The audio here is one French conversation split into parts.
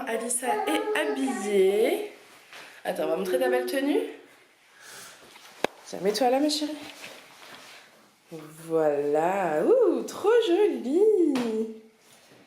Enfin, Alissa est habillée. Attends, on va montrer ta belle tenue. Tiens, mets-toi là, ma chérie. Voilà. Ouh, trop jolie.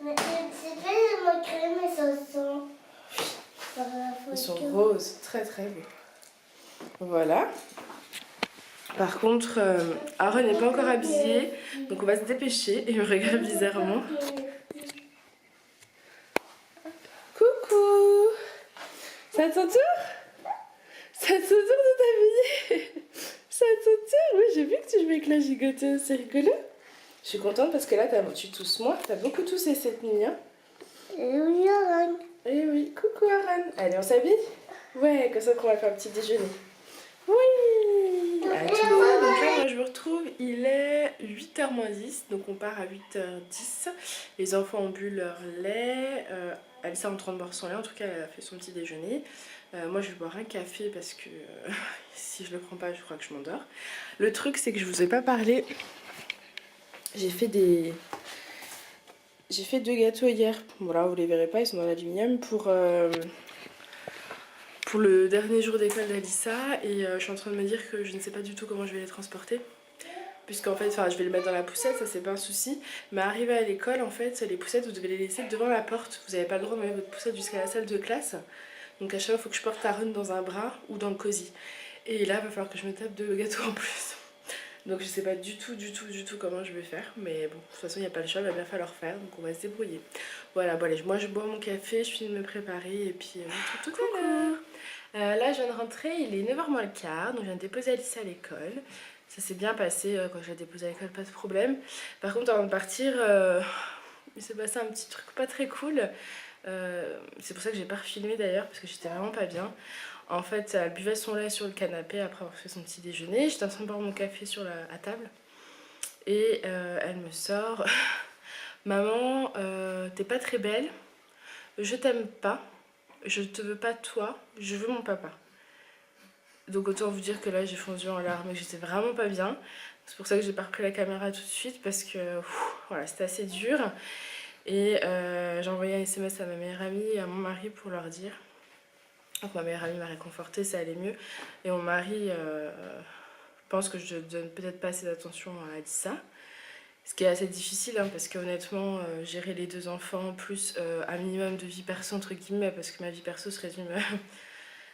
Mais c'est pas de montrer mes chaussons. Ils sont roses, très très beaux. Voilà. Par contre, Aaron n'est pas encore habillé, donc on va se dépêcher. Et il me regarde bizarrement. Coucou. C'est à ton tour? C'est à ton tour de t'habiller? C'est à ton tour? Oui, j'ai vu que tu jouais avec la gigoteuse, c'est rigolo. Je suis contente parce que là, tu tousses moins. T'as beaucoup toussé cette nuit, hein? Oui, Aaron. Eh oui, coucou Aaron. Allez, on s'habille? Ouais, comme ça qu'on va faire un petit déjeuner. Oui. À tout. Donc là, moi, je me retrouve, il est 8h moins 10, donc on part à 8h10. Les enfants ont bu leur lait. Alissa est en train de boire son lait, en tout cas, elle a fait son petit déjeuner. Moi, je vais boire un café parce que si je le prends pas, je crois que je m'endors. Le truc, c'est que je vous ai pas parlé. J'ai fait 2 gâteaux hier. Voilà, vous les verrez pas, ils sont dans l'aluminium pour le dernier jour d'école d'Alissa. Et je suis en train de me dire que je ne sais pas du tout comment je vais les transporter. Puisqu'en fait, je vais les mettre dans la poussette, ça c'est pas un souci. Mais arrivé à l'école, en fait, les poussettes, vous devez les laisser devant la porte. Vous n'avez pas le droit de mettre votre poussette jusqu'à la salle de classe. Donc à chaque fois, il faut que je porte Aaron dans un bras ou dans le cosy. Et là, il va falloir que je me tape 2 gâteaux en plus. Donc je sais pas du tout comment je vais faire. Mais bon, de toute façon, il n'y a pas le choix, il va bien falloir faire. Donc on va se débrouiller. Voilà, bon allez, moi je bois mon café, je finis de me préparer et puis je vous retrouve tout à l'heure. Là, je viens de rentrer, il est 9h moins le quart. Donc je viens de déposer Alice à l'école. Ça s'est bien passé quand je l'ai déposée à l'école, pas de problème. Par contre, avant de partir, il s'est passé un petit truc pas très cool. C'est pour ça que j'ai pas refilmé d'ailleurs, parce que j'étais vraiment pas bien. En fait, elle buvait son lait sur le canapé après avoir fait son petit déjeuner. J'étais en train de boire mon café à table. Et elle me sort Maman, t'es pas très belle. Je t'aime pas. Je te veux pas toi. Je veux mon papa. Donc autant vous dire que là j'ai fondu en larmes et que j'étais vraiment pas bien. C'est pour ça que j'ai pas repris la caméra tout de suite parce que voilà, c'était assez dur. Et j'ai envoyé un SMS à ma meilleure amie et à mon mari pour leur dire. Donc ma meilleure amie m'a réconfortée, ça allait mieux. Et mon mari pense que je donne peut-être pas assez d'attention à Alissa. Ce qui est assez difficile hein, parce que honnêtement, gérer les 2 enfants plus un minimum de vie perso entre guillemets, parce que ma vie perso se résume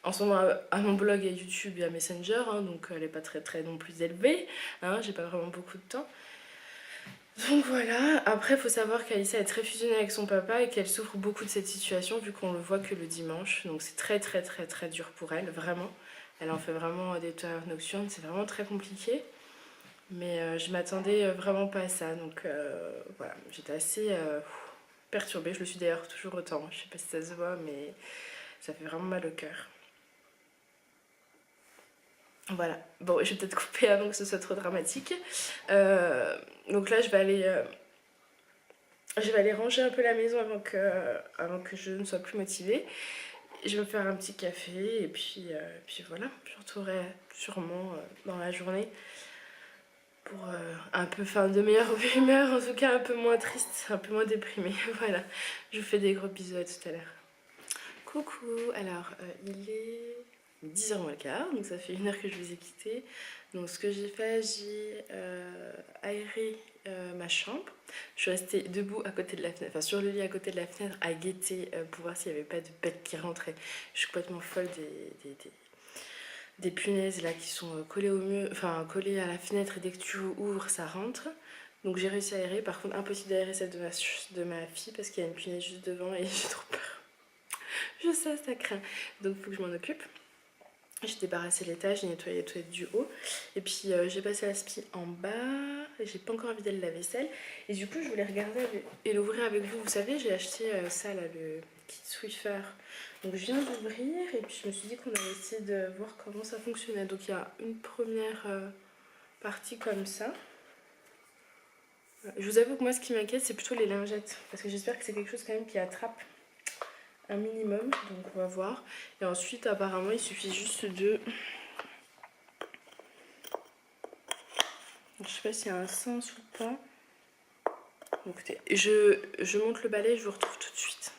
en ce moment à mon blog, à YouTube et à Messenger, hein, donc elle est pas très non plus élevée, hein, j'ai pas vraiment beaucoup de temps. Donc voilà, après il faut savoir qu'Alissa est très fusionnée avec son papa et qu'elle souffre beaucoup de cette situation vu qu'on le voit que le dimanche, donc c'est très dur pour elle, vraiment. Elle en fait vraiment des tours nocturnes, c'est vraiment très compliqué. Mais je m'attendais vraiment pas à ça, donc voilà, j'étais assez perturbée, je le suis d'ailleurs toujours autant, je sais pas si ça se voit, mais ça fait vraiment mal au cœur. Voilà, bon, je vais peut-être couper avant que ce soit trop dramatique. Donc là, je vais aller ranger un peu la maison avant que je ne sois plus motivée. Je vais me faire un petit café et puis voilà, je retrouverai sûrement dans la journée pour un peu, enfin de meilleure humeur, en tout cas un peu moins triste, un peu moins déprimée. Voilà, je vous fais des gros bisous, à tout à l'heure. Coucou, alors il est 10h moins le quart, donc ça fait 1 heure que je vous ai quitté. Donc ce que j'ai fait, j'ai aéré ma chambre. Je suis restée debout à côté de la fenêtre, enfin sur le lit à côté de la fenêtre à guetter pour voir s'il n'y avait pas de bêtes qui rentraient. Je suis complètement folle des punaises là qui sont collées au mur, enfin collées à la fenêtre et dès que tu ouvres ça rentre. Donc j'ai réussi à aérer, par contre impossible d'aérer celle de ma fille parce qu'il y a une punaise juste devant et j'ai trop peur. Je sais, ça craint. Donc il faut que je m'en occupe. J'ai débarrassé l'étage, j'ai nettoyé les toilettes du haut. Et puis j'ai passé l'aspi en bas. J'ai pas encore vidé le lave-vaisselle. Et du coup, je voulais regarder et l'ouvrir avec vous. Vous savez, j'ai acheté ça là, le kit Swiffer. Donc je viens d'ouvrir et puis je me suis dit qu'on allait essayer de voir comment ça fonctionnait. Donc il y a une première partie comme ça. Je vous avoue que moi, ce qui m'inquiète, c'est plutôt les lingettes. Parce que j'espère que c'est quelque chose quand même qui attrape un minimum, donc on va voir. Et ensuite apparemment il suffit juste de, je sais pas s'il y a un sens ou pas. Donc, écoutez, je monte le balai, je vous retrouve tout de suite.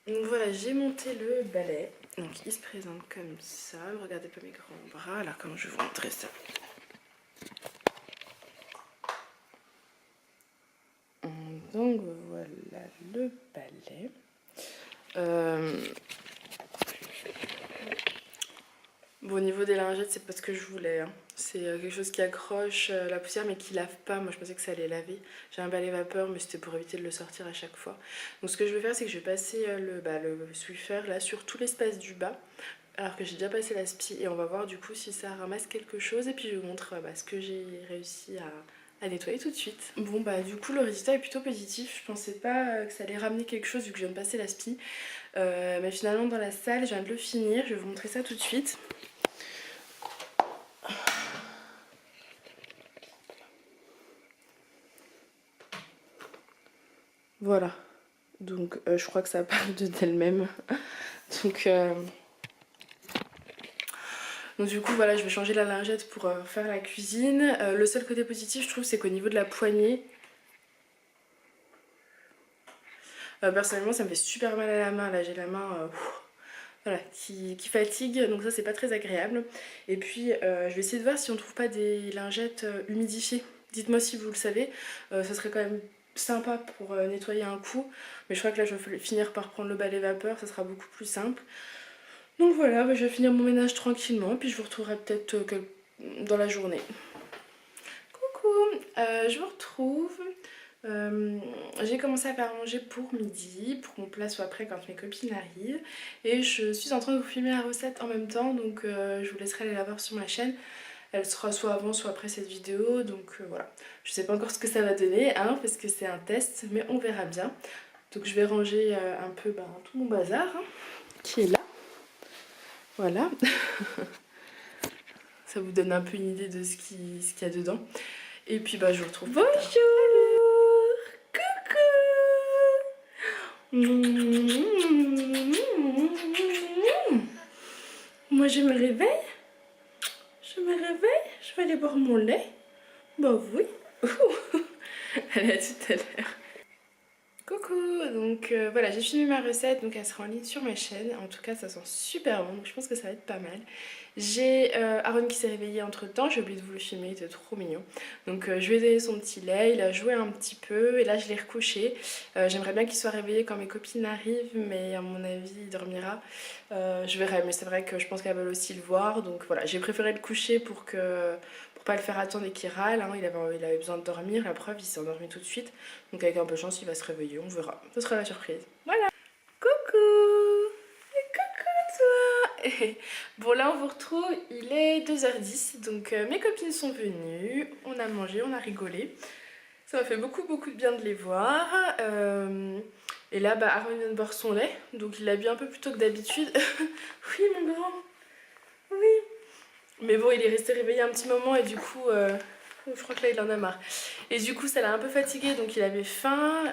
Donc voilà, j'ai monté le balai. Donc il se présente comme ça. Ne regardez pas mes grands bras. Alors comment je vais vous montrer ça? Donc voilà le balai. Bon, au niveau des lingettes, c'est pas ce que je voulais. Hein. C'est quelque chose qui accroche la poussière mais qui lave pas. Moi je pensais que ça allait laver. J'ai un balai vapeur mais c'était pour éviter de le sortir à chaque fois. Donc ce que je vais faire, c'est que je vais passer le Swiffer là sur tout l'espace du bas. Alors que j'ai déjà passé la spie et on va voir du coup si ça ramasse quelque chose. Et puis je vous montre ce que j'ai réussi à nettoyer tout de suite. Bon bah du coup le résultat est plutôt positif. Je pensais pas que ça allait ramener quelque chose vu que je viens de passer la spie. Mais finalement dans la salle, je viens de le finir. Je vais vous montrer ça tout de suite. Voilà, donc je crois que ça parle d'elle-même. donc, donc du coup voilà, je vais changer la lingette pour faire la cuisine. Le seul côté positif je trouve c'est qu'au niveau de la poignée, personnellement ça me fait super mal à la main. Là j'ai la main voilà, qui fatigue, donc ça c'est pas très agréable. Et puis je vais essayer de voir si on trouve pas des lingettes humidifiées. Dites-moi si vous le savez, ça serait quand même sympa pour nettoyer un coup, mais je crois que là je vais finir par prendre le balai vapeur, ça sera beaucoup plus simple. Donc voilà, je vais finir mon ménage tranquillement, puis je vous retrouverai peut-être dans la journée. Coucou, je vous retrouve. J'ai commencé à faire manger pour midi, pour qu'on plat soit prêt quand mes copines arrivent. Et je suis en train de vous filmer la recette en même temps, donc je vous laisserai aller la voir sur ma chaîne. Elle sera soit avant, soit après cette vidéo, donc voilà. Je sais pas encore ce que ça va donner, hein, parce que c'est un test, mais on verra bien. Donc je vais ranger un peu tout mon bazar, hein, qui est là. Voilà. Ça vous donne un peu une idée de ce qu'il y a dedans. Et puis je vous retrouve. Bonjour. Moi je me réveille. Je vais aller boire mon lait. Bah oui. Allez, à tout à l'heure. Coucou, donc voilà, j'ai filmé ma recette, donc elle sera en ligne sur ma chaîne. En tout cas, ça sent super bon, donc je pense que ça va être pas mal. J'ai Aaron qui s'est réveillé entre temps, j'ai oublié de vous le filmer, il était trop mignon. Donc je lui ai donné son petit lait, il a joué un petit peu et là je l'ai recouché. J'aimerais bien qu'il soit réveillé quand mes copines arrivent, mais à mon avis il dormira. Je verrai, mais c'est vrai que je pense qu'elles veulent aussi le voir, donc voilà, j'ai préféré le coucher pour pas le faire attendre et qu'il râle, hein. Il avait besoin de dormir, la preuve il s'est endormi tout de suite. Donc avec un peu de chance il va se réveiller, on verra. Ce sera la surprise. Voilà. Coucou. Et coucou toi. Bon là on vous retrouve, il est 2h10, donc mes copines sont venues, on a mangé, on a rigolé. Ça m'a fait beaucoup de bien de les voir. Et là Aaron vient de boire son lait, donc il l'a bu un peu plus tôt que d'habitude. Oui mon grand. Oui. Mais bon, il est resté réveillé un petit moment et du coup, je crois que là il en a marre. Et du coup, ça l'a un peu fatigué, donc il avait faim.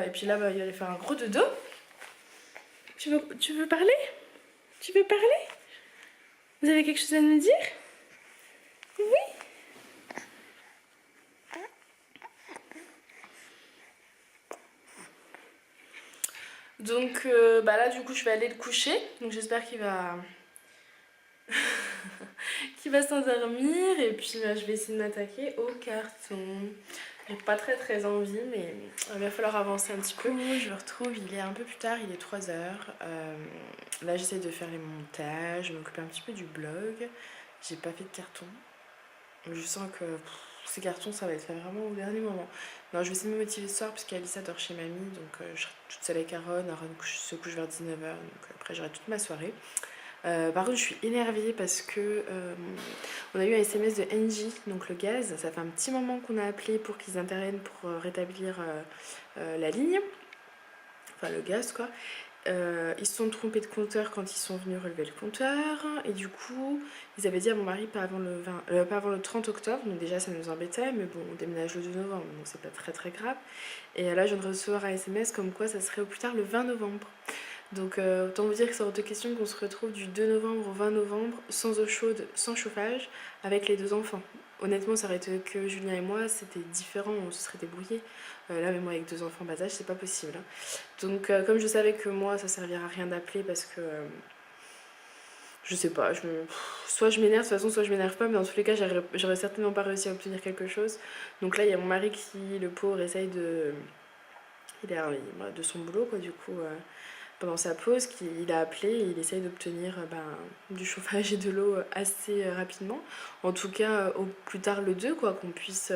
Et puis là, il allait faire un gros dodo. Tu veux parler? Tu veux parler? Vous avez quelque chose à nous dire? Oui? Donc là, du coup, je vais aller le coucher. Donc j'espère qu'il va... qu'il va s'endormir. Et puis je vais essayer de m'attaquer au carton. J'ai pas très envie, mais il va falloir avancer un petit peu. Je me retrouve, il est un peu plus tard, il est 3h. Là, j'essaie de faire les montages, m'occuper un petit peu du blog. J'ai pas fait de carton. Je sens que ces cartons, ça va être fait vraiment au dernier moment. Non, je vais essayer de me motiver ce soir, parce qu'Alissa dort chez mamie, donc je serai toute seule avec Aaron. Aaron se couche vers 19h, donc après j'aurai toute ma soirée. Par contre je suis énervée parce que on a eu un SMS de Engie, donc le gaz, ça fait un petit moment qu'on a appelé pour qu'ils interviennent pour rétablir la ligne, enfin le gaz quoi. Ils se sont trompés de compteur quand ils sont venus relever le compteur et du coup ils avaient dit à mon mari pas avant le 30 octobre, donc déjà ça nous embêtait, mais bon on déménage le 2 novembre donc c'est pas très grave. Et là je viens de recevoir un SMS comme quoi ça serait au plus tard le 20 novembre. Donc autant vous dire que c'est hors de question qu'on se retrouve du 2 novembre au 20 novembre sans eau chaude, sans chauffage, avec les 2 enfants. Honnêtement, ça aurait été que Julien et moi, c'était différent, on se serait débrouillés. Là, mais moi avec 2 enfants bas âge, c'est pas possible, hein. Donc comme je savais que moi, ça servira à rien d'appeler parce que... je sais pas, soit je m'énerve, de toute façon, soit je m'énerve pas, mais dans tous les cas, j'aurais certainement pas réussi à obtenir quelque chose. Donc là, il y a mon mari qui, le pauvre, essaye de... de son boulot, quoi, du coup, pendant sa pause, il a appelé et il essaye d'obtenir du chauffage et de l'eau assez rapidement. En tout cas, au plus tard le 2, quoi, qu'on puisse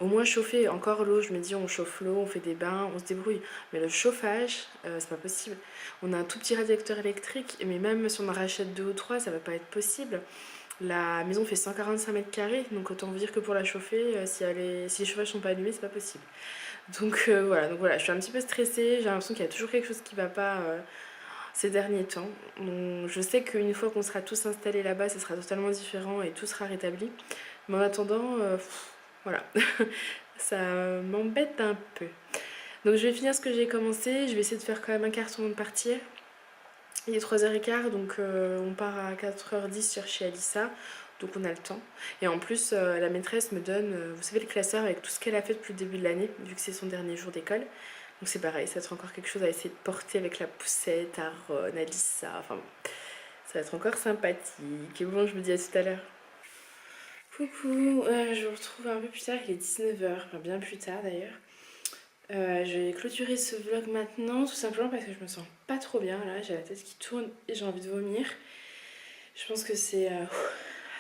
au moins chauffer. Encore l'eau, je me dis, on chauffe l'eau, on fait des bains, on se débrouille. Mais le chauffage, c'est pas possible. On a un tout petit radiateur électrique, mais même si on en rachète 2 ou 3, ça va pas être possible. La maison fait 145 mètres carrés, donc autant vous dire que pour la chauffer, si les chauffages sont pas allumés, c'est pas possible. Donc voilà, je suis un petit peu stressée, j'ai l'impression qu'il y a toujours quelque chose qui va pas ces derniers temps. Donc, je sais qu'une fois qu'on sera tous installés là-bas, ce sera totalement différent et tout sera rétabli. Mais en attendant, voilà, ça m'embête un peu. Donc je vais finir ce que j'ai commencé, je vais essayer de faire quand même un carton avant de partir. Il est 3h15, donc on part à 4h10 chercher Alissa, donc on a le temps. Et en plus, la maîtresse me donne, vous savez, le classeur avec tout ce qu'elle a fait depuis le début de l'année, vu que c'est son dernier jour d'école. Donc c'est pareil, ça va être encore quelque chose à essayer de porter avec la poussette, Aaron, Alissa, enfin bon, ça va être encore sympathique. Et bon, je vous dis à tout à l'heure. Coucou, je vous retrouve un peu plus tard, il est 19h, enfin bien plus tard d'ailleurs. Je vais clôturer ce vlog maintenant, tout simplement parce que je me sens pas trop bien là, j'ai la tête qui tourne et j'ai envie de vomir. Je pense que c'est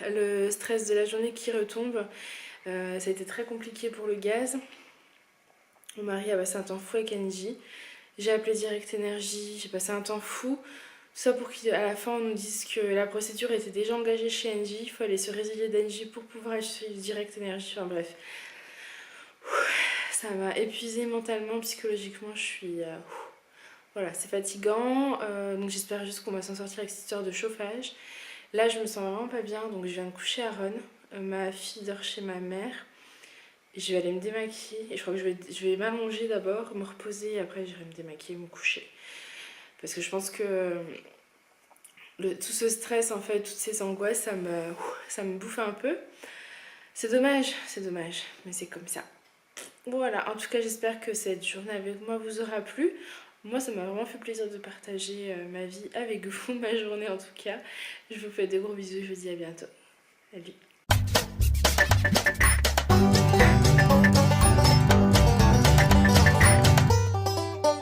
le stress de la journée qui retombe. Ça a été très compliqué pour le gaz. Mon mari a passé un temps fou avec Angie. J'ai appelé Direct Energy, j'ai passé un temps fou. Tout ça pour qu'à la fin on nous dise que la procédure était déjà engagée chez Engie, il fallait se résilier d'Engie pour pouvoir acheter Direct Energy, enfin bref. Ça m'a épuisée mentalement, psychologiquement, je suis... voilà, c'est fatigant, donc j'espère juste qu'on va s'en sortir avec cette histoire de chauffage. Là, je me sens vraiment pas bien, donc je viens de coucher Aaron. Ma fille dort chez ma mère. Je vais aller me démaquiller, et je crois que je vais m'allonger d'abord, me reposer, et après j'irai me démaquiller, me coucher. Parce que je pense que tout ce stress, en fait, toutes ces angoisses, ça me bouffe un peu. C'est dommage, mais c'est comme ça. Voilà, en tout cas, j'espère que cette journée avec moi vous aura plu. Moi, ça m'a vraiment fait plaisir de partager ma vie avec vous, ma journée en tout cas. Je vous fais de gros bisous, je vous dis à bientôt. Salut.